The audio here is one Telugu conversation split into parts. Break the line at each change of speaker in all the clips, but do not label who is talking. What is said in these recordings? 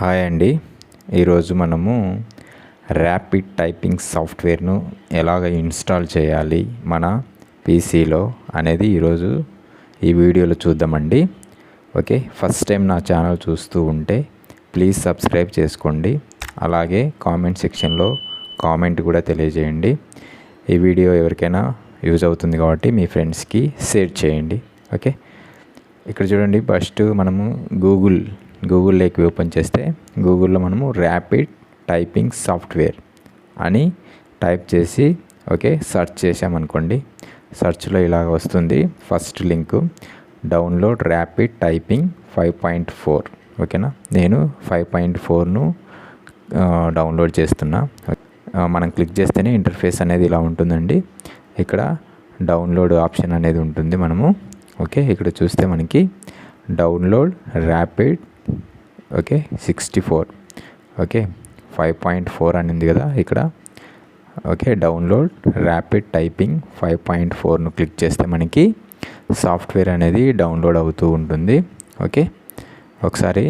హాయ్ అండి. ఈరోజు మనము ర్యాపిడ్ టైపింగ్ సాఫ్ట్వేర్ను ఎలాగ ఇన్స్టాల్ చేయాలి మన పీసీలో అనేది ఈరోజు ఈ వీడియోలో చూద్దామండి. ఓకే, ఫస్ట్ టైం నా ఛానల్ చూస్తూ ఉంటే ప్లీజ్ సబ్స్క్రైబ్ చేసుకోండి. అలాగే కామెంట్ సెక్షన్లో కామెంట్ కూడా తెలియజేయండి. ఈ వీడియో ఎవరికైనా యూజ్ అవుతుంది కాబట్టి మీ ఫ్రెండ్స్కి షేర్ చేయండి. ఓకే, ఇక్కడ చూడండి, ఫస్ట్ మనము గూగుల్లోకి ఓపెన్ చేస్తే గూగుల్లో మనము ర్యాపిడ్ టైపింగ్ సాఫ్ట్వేర్ అని టైప్ చేసి ఓకే సెర్చ్ చేసామనుకోండి, సెర్చ్లో ఇలాగ వస్తుంది. First link download rapid typing 5.4. ఓకేనా, నేను 5.4ను డౌన్లోడ్ చేస్తున్నా. మనం క్లిక్ చేస్తేనే ఇంటర్ఫేస్ అనేది ఇలా ఉంటుందండి. ఇక్కడ డౌన్లోడ్ ఆప్షన్ అనేది ఉంటుంది. మనము ఓకే ఇక్కడ చూస్తే మనకి డౌన్లోడ్ ర్యాపిడ్ 64 ఓకే 5.4 అని ఉంది కదా ఇక్కడ. ఓకే, డౌన్లోడ్ ర్యాపిడ్ టైపింగ్ 5.4ను క్లిక్ చేస్తే మనకి సాఫ్ట్వేర్ అనేది డౌన్లోడ్ అవుతూ ఉంటుంది. ఓకే, ఒకసారి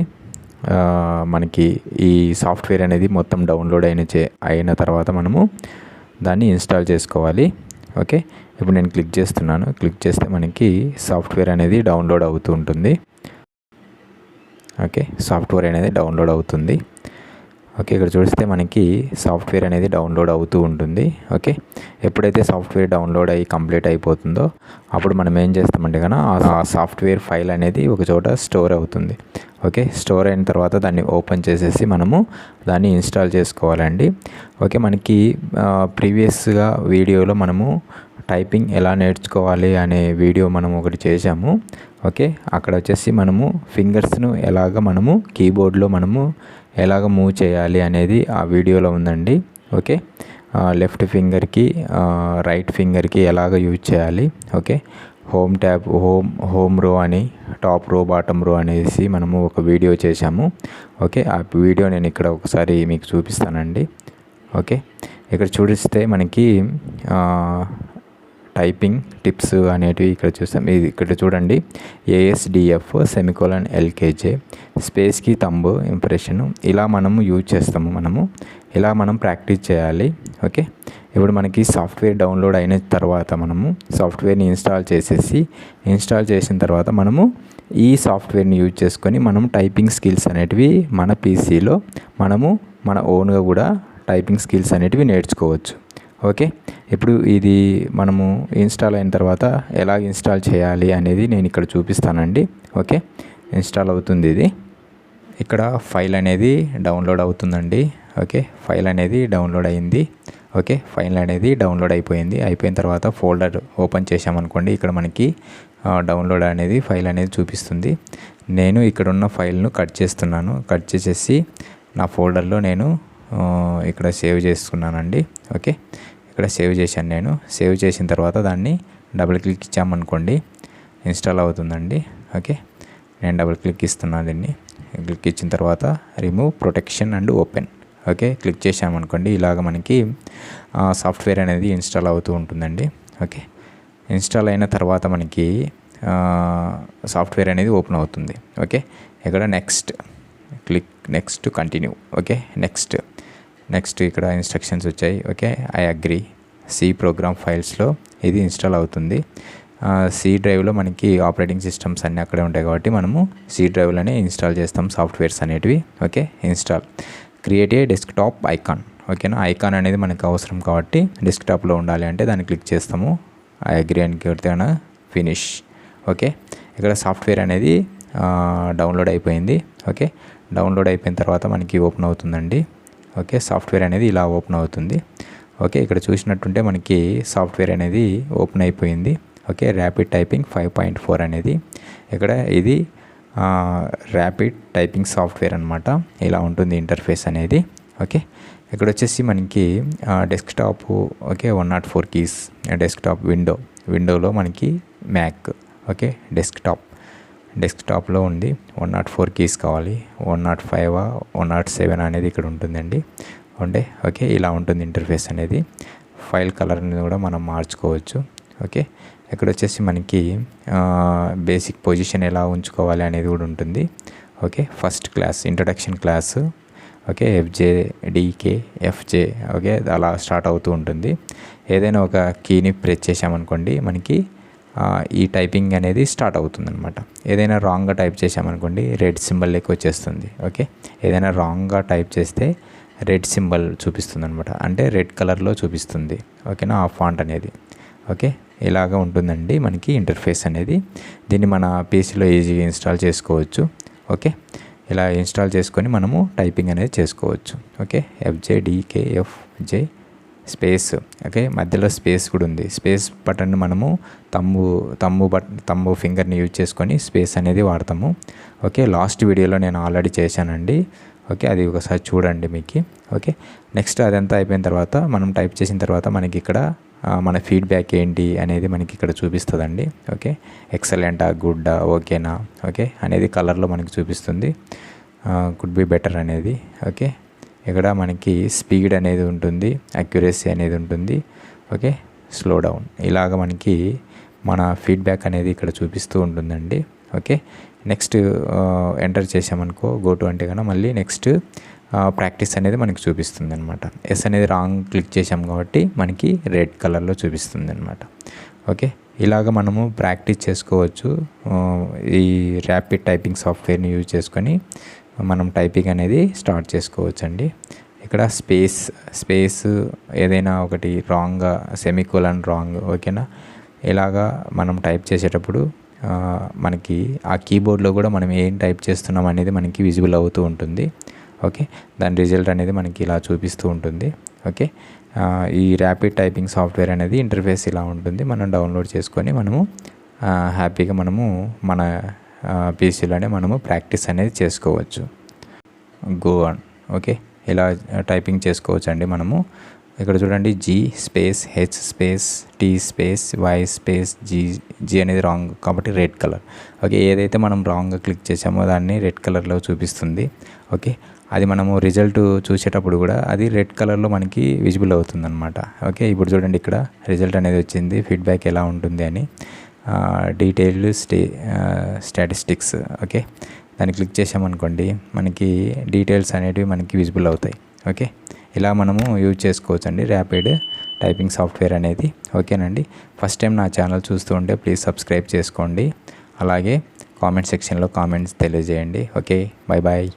మనకి ఈ సాఫ్ట్వేర్ అనేది మొత్తం డౌన్లోడ్ అయిన తర్వాత మనము దాన్ని ఇన్స్టాల్ చేసుకోవాలి. ఓకే, ఇప్పుడు నేను క్లిక్ చేస్తున్నాను. క్లిక్ చేస్తే మనకి సాఫ్ట్వేర్ అనేది డౌన్లోడ్ అవుతూ ఉంటుంది. ఓకే, సాఫ్ట్వేర్ అనేది డౌన్లోడ్ అవుతుంది. ఓకే, ఇక్కడ చూస్తే మనకి సాఫ్ట్వేర్ అనేది డౌన్లోడ్ అవుతూ ఉంటుంది. ఓకే, ఎప్పుడైతే సాఫ్ట్వేర్ డౌన్లోడ్ అయ్యి కంప్లీట్ అయిపోతుందో అప్పుడు మనం ఏం చేస్తామంటే కన్నా ఆ సాఫ్ట్వేర్ ఫైల్ అనేది ఒక చోట స్టోర్ అవుతుంది. ఓకే, స్టోర్ అయిన తర్వాత దాన్ని ఓపెన్ చేసేసి మనము దాన్ని ఇన్స్టాల్ చేసుకోవాలండి. ఓకే, మనకి ప్రీవియస్గా వీడియోలో మనము టైపింగ్ ఎలా నేర్చుకోవాలి అనే వీడియో మనం ఒకటి చేసాము. ఓకే, అక్కడ వచ్చేసి మనము ఫింగర్స్ను మనము కీబోర్డ్లో మనము ఎలాగ మూవ్ చేయాలి అనేది ఆ వీడియోలో ఉందండి. ఓకే, లెఫ్ట్ ఫింగర్కి రైట్ ఫింగర్కి ఎలాగ యూజ్ చేయాలి. ఓకే, హోమ్ ట్యాబ్ హోమ్ రో అని టాప్ రో బాటమ్ రో అనేసి మనము ఒక వీడియో చేశాము. ఓకే, ఆ వీడియో నేను ఇక్కడ ఒకసారి మీకు చూపిస్తానండి. ఓకే, ఇక్కడ చూపిస్తే మనకి టైపింగ్ టిప్స్ అనేటివి ఇక్కడ చూస్తాం. ఇది ఇక్కడ చూడండి, ASDF LKJ స్పేస్కి తంబు ఇంప్రెషను ఇలా మనము యూజ్ చేస్తాము. ఇలా మనం ప్రాక్టీస్ చేయాలి. ఓకే, ఇప్పుడు మనకి సాఫ్ట్వేర్ డౌన్లోడ్ అయిన తర్వాత మనము సాఫ్ట్వేర్ని ఇన్స్టాల్ చేసిన తర్వాత మనము ఈ సాఫ్ట్వేర్ని యూజ్ చేసుకొని మనం టైపింగ్ స్కిల్స్ అనేటివి మన పీసీలో మనము మన ఓన్గా కూడా టైపింగ్ స్కిల్స్ అనేటివి నేర్చుకోవచ్చు. ఓకే, ఇప్పుడు ఇది మనము ఇన్స్టాల్ అయిన తర్వాత ఎలా ఇన్స్టాల్ చేయాలి అనేది నేను ఇక్కడ చూపిస్తానండి. ఓకే, ఇన్స్టాల్ అవుతుంది. ఇది ఇక్కడ ఫైల్ అనేది డౌన్లోడ్ అవుతుందండి. ఓకే, ఫైల్ అనేది డౌన్లోడ్ అయింది. ఓకే, ఫైల్ అనేది డౌన్లోడ్ అయిపోయిన తర్వాత ఫోల్డర్ ఓపెన్ చేసామనుకోండి, ఇక్కడ మనకి డౌన్లోడ్ అనేది ఫైల్ అనేది చూపిస్తుంది. నేను ఇక్కడ ఉన్న ఫైల్ను కట్ చేస్తున్నాను. కట్ చేసేసి నా ఫోల్డర్లో నేను ఇక్కడ సేవ్ చేసుకున్నానండి. ఓకే, ఇక్కడ సేవ్ చేశాను. నేను సేవ్ చేసిన తర్వాత దాన్ని డబుల్ క్లిక్ ఇచ్చామనుకోండి ఇన్స్టాల్ అవుతుందండి. ఓకే, నేను డబుల్ క్లిక్ ఇస్తున్నాను. దీన్ని క్లిక్ ఇచ్చిన తర్వాత remove protection and open. Okay, click చేసామనుకోండి ఇలాగ మనకి సాఫ్ట్వేర్ అనేది ఇన్స్టాల్ అవుతూ ఉంటుందండి. ఓకే, ఇన్స్టాల్ అయిన తర్వాత మనకి సాఫ్ట్వేర్ అనేది ఓపెన్ అవుతుంది. ఓకే, ఇక్కడ నెక్స్ట్ కంటిన్యూ. ఓకే, నెక్స్ట్ ఇక్కడ ఇన్స్ట్రక్షన్స్ వచ్చాయి. Okay, I agree. C program ఫైల్స్లో ఇది ఇన్స్టాల్ అవుతుంది. సి డ్రైవ్లో మనకి ఆపరేటింగ్ సిస్టమ్స్ అన్నీ అక్కడే ఉంటాయి కాబట్టి మనము సి డ్రైవ్లోనే ఇన్స్టాల్ చేస్తాం సాఫ్ట్వేర్స్ అనేటివి. Okay, install create a desktop icon. ఓకేనా, ఐకాన్ అనేది మనకు అవసరం కాబట్టి డెస్క్టాప్లో ఉండాలి అంటే దాన్ని క్లిక్ చేస్తాము. ఐ అగ్రీ అని కొడితే ఫినిష్. ఓకే, ఇక్కడ సాఫ్ట్వేర్ అనేది డౌన్లోడ్ అయిపోయింది. ఓకే, డౌన్లోడ్ అయిపోయిన తర్వాత మనకి ఓపెన్ అవుతుందండి. ఓకే, సాఫ్ట్వేర్ అనేది ఇలా ఓపెన్ అవుతుంది. ఓకే, ఇక్కడ చూసినట్టుంటే మనకి సాఫ్ట్వేర్ అనేది ఓపెన్ అయిపోయింది. ఓకే, ర్యాపిడ్ టైపింగ్ 5.4 అనేది ఇక్కడ ఇది ర్యాపిడ్ టైపింగ్ సాఫ్ట్వేర్ అనమాట. ఇలా ఉంటుంది ఇంటర్ఫేస్ అనేది. ఓకే, ఇక్కడ వచ్చేసి మనకి డెస్క్టాప్. ఓకే, 104 కీస్ డెస్క్టాప్ విండోలో మనకి మ్యాక్. ఓకే, డెస్క్టాప్లో ఉంది. 104 కీస్ కావాలి. 105 107 అనేది ఇక్కడ ఉంటుందండి. ఓకే, ఇలా ఉంటుంది ఇంటర్ఫేస్ అనేది. ఫైల్ కలర్ని కూడా మనం మార్చుకోవచ్చు. ఓకే, ఇక్కడ వచ్చేసి మనకి బేసిక్ పొజిషన్ ఎలా ఉంచుకోవాలి అనేది కూడా ఉంటుంది. Okay, first class introduction class. Okay, FJ FJ okay, అలా స్టార్ట్ అవుతూ ఉంటుంది. ఏదైనా ఒక కీని ప్రెస్ చేసామనుకోండి మనకి ఈ టైపింగ్ అనేది స్టార్ట్ అవుతుందన్నమాట. ఏదైనా రాంగ్గా టైప్ చేసామనుకోండి రెడ్ సింబల్ లెక్క వచ్చేస్తుంది. ఓకే, ఏదైనా రాంగ్గా టైప్ చేస్తే రెడ్ సింబల్ చూపిస్తుంది అనమాట, అంటే రెడ్ కలర్లో చూపిస్తుంది. ఓకేనా, ఆ ఫాంట్ అనేది. ఓకే, ఇలాగ ఉంటుందండి మనకి ఇంటర్ఫేస్ అనేది. దీన్ని మన పీసీలో ఈజీగా ఇన్స్టాల్ చేసుకోవచ్చు. ఓకే, ఇలా ఇన్స్టాల్ చేసుకొని మనము టైపింగ్ అనేది చేసుకోవచ్చు. Okay, FJ space. ఓకే, మధ్యలో స్పేస్ కూడా ఉంది. స్పేస్ బటన్ మనము తమ్ము ఫింగర్ని యూజ్ చేసుకొని స్పేస్ అనేది వాడతాము. ఓకే, లాస్ట్ వీడియోలో నేను ఆల్రెడీ చేశానండి. ఓకే, అది ఒకసారి చూడండి మీకు. ఓకే, నెక్స్ట్ అదంతా అయిపోయిన తర్వాత మనం టైప్ చేసిన తర్వాత మనకి ఇక్కడ మన ఫీడ్బ్యాక్ ఏంటి అనేది మనకి ఇక్కడ చూపిస్తుందండి. ఓకే, ఎక్సలెంటా, గుడ్డా, ఓకేనా, ఓకే అనేది కలర్లో మనకి చూపిస్తుంది. కుడ్ బి బెటర్ అనేది. ఓకే, ఇక్కడ మనకి స్పీడ్ అనేది ఉంటుంది, అక్యురసీ అనేది ఉంటుంది. ఓకే, స్లో డౌన్, ఇలాగ మనకి మన ఫీడ్బ్యాక్ అనేది ఇక్కడ చూపిస్తూ ఉంటుందండి. ఓకే, నెక్స్ట్ ఎంటర్ చేసామనుకో గో టు అంటే కన్నా మళ్ళీ నెక్స్ట్ ప్రాక్టీస్ అనేది మనకి చూపిస్తుంది అనమాట. ఎస్ అనేది రాంగ్ క్లిక్ చేసాం కాబట్టి మనకి రెడ్ కలర్లో చూపిస్తుంది అనమాట. ఓకే, ఇలాగ మనము ప్రాక్టీస్ చేసుకోవచ్చు. ఈ ర్యాపిడ్ టైపింగ్ సాఫ్ట్వేర్ని యూజ్ చేసుకొని మనం టైపింగ్ అనేది స్టార్ట్ చేసుకోవచ్చు అండి. ఇక్కడ స్పేస్ ఏదైనా ఒకటి రాంగ్గా, సెమికోలన్ రాంగ్. ఓకేనా, ఇలాగా మనం టైప్ చేసేటప్పుడు మనకి ఆ కీబోర్డ్లో కూడా మనం ఏం టైప్ చేస్తున్నాం అనేది మనకి విజిబుల్ అవుతూ ఉంటుంది. ఓకే, దాని రిజల్ట్ అనేది మనకి ఇలా చూపిస్తూ ఉంటుంది. ఓకే, ఈ ర్యాపిడ్ టైపింగ్ సాఫ్ట్వేర్ అనేది ఇంటర్ఫేస్ ఇలా ఉంటుంది. మనం డౌన్లోడ్ చేసుకొని మనము హ్యాపీగా మనము మన పీసీలోనే మనము ప్రాక్టీస్ అనేది చేసుకోవచ్చు. Go on. ఓకే, ఇలా టైపింగ్ చేసుకోవచ్చు అండి మనము. ఇక్కడ చూడండి, G అనేది రాంగ్ కాబట్టి రెడ్ కలర్. ఓకే, ఏదైతే మనం రాంగ్గా క్లిక్ చేసామో దాన్ని రెడ్ కలర్లో చూపిస్తుంది. ఓకే, అది మనము రిజల్ట్ చూసేటప్పుడు కూడా అది రెడ్ కలర్లో మనకి విజిబుల్ అవుతుంది అనమాట. ఓకే, ఇప్పుడు చూడండి ఇక్కడ రిజల్ట్ అనేది వచ్చింది, ఫీడ్బ్యాక్ ఎలా ఉంటుంది అని. Detailed statistics. ఓకే, దాన్ని క్లిక్ చేసామనుకోండి మనకి డీటెయిల్స్ అనేటివి మనకి విజిబుల్ అవుతాయి. ఓకే, ఇలా మనము యూజ్ చేసుకోవచ్చు అండి ర్యాపిడ్ టైపింగ్ సాఫ్ట్వేర్ అనేది. ఓకేనండి, ఫస్ట్ టైం నా ఛానల్ చూస్తూ ఉంటే ప్లీజ్ సబ్స్క్రైబ్ చేసుకోండి. అలాగే కామెంట్ సెక్షన్లో కామెంట్స్ తెలియజేయండి. Okay, bye.